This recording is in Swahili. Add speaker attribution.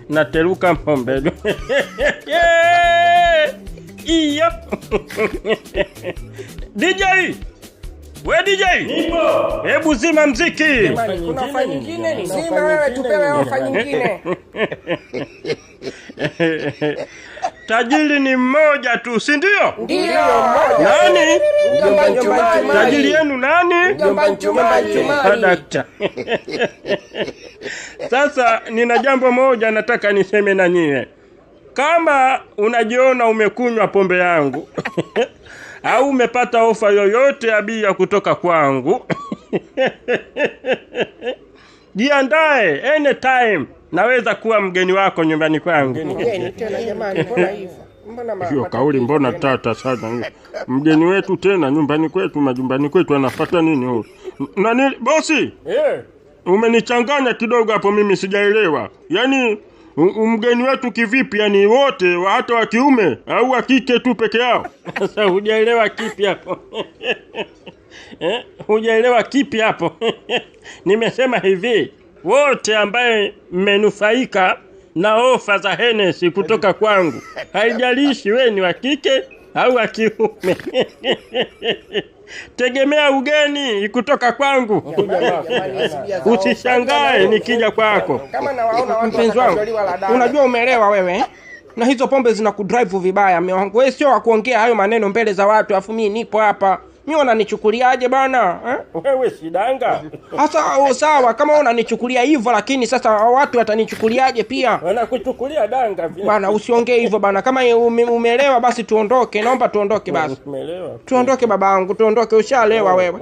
Speaker 1: nateruka pombe. Iyo. DJ! We DJ!
Speaker 2: Nipo!
Speaker 1: Hebu zima mziki!
Speaker 3: Kuna ofa nyingine ni zima wewe tupewe ofa nyingine.
Speaker 1: Tajiri ni mmoja tu, si ndio?
Speaker 3: Ndio mmoja.
Speaker 1: Nani?
Speaker 3: Mjomba Nchumari.
Speaker 1: Tajiri yenu nani?
Speaker 3: Mjomba Nchumari.
Speaker 1: Dakta. Sasa nina jambo moja nataka niseme na nyie. Kama unajiona umekunywa pombe yangu au umepata ofa yoyote ya bia kutoka kwangu, jiandae anytime naweza kuwa mgeni wako nyumbani kwangu.
Speaker 3: Mgeni tena jamani, mbona hivyo?
Speaker 1: Hiyo kauli mbona tata sana. Mgeni wetu tena nyumbani kwetu, majumbani kwetu anafuata nini huyo? Nani bosi? Umenichanganya kidogo hapo, mimi sijaelewa. Yaani mgeni wetu kivipi? Yani wote hata wa kiume au wa kike tu peke yao? Sasa hujaelewa kipi hapo? Hujaelewa kipi hapo? Nimesema hivi, wote ambaye mmenufaika na ofa za Hennessy kutoka kwangu, haijalishi wewe ni wa kike au wa kiume. Tegemea ugeni kutoka kwangu. Usishangae nikija kwako.
Speaker 3: Kama nawaona watu
Speaker 4: Mpenzi wangu, unajua umeelewa wewe? Na hizo pombe zinakudrive vibaya mume wangu. Wewe sio wa kuongea hayo maneno mbele za watu, afu mimi nipo hapa. Mimi unanichukuliaje bana?
Speaker 1: Wewe sidanga.
Speaker 4: Sasa sawa kama unanichukulia hivyo, lakini sasa watu watanichukuliaje pia?
Speaker 1: Wanakuchukulia danga vile.
Speaker 4: Bana usiongee hivyo bana. Kama umeelewa basi tuondoke. Naomba tuondoke basi.
Speaker 1: Umeelewa?
Speaker 4: Tuondoke babangu, tuondoke, ushalewa wewe.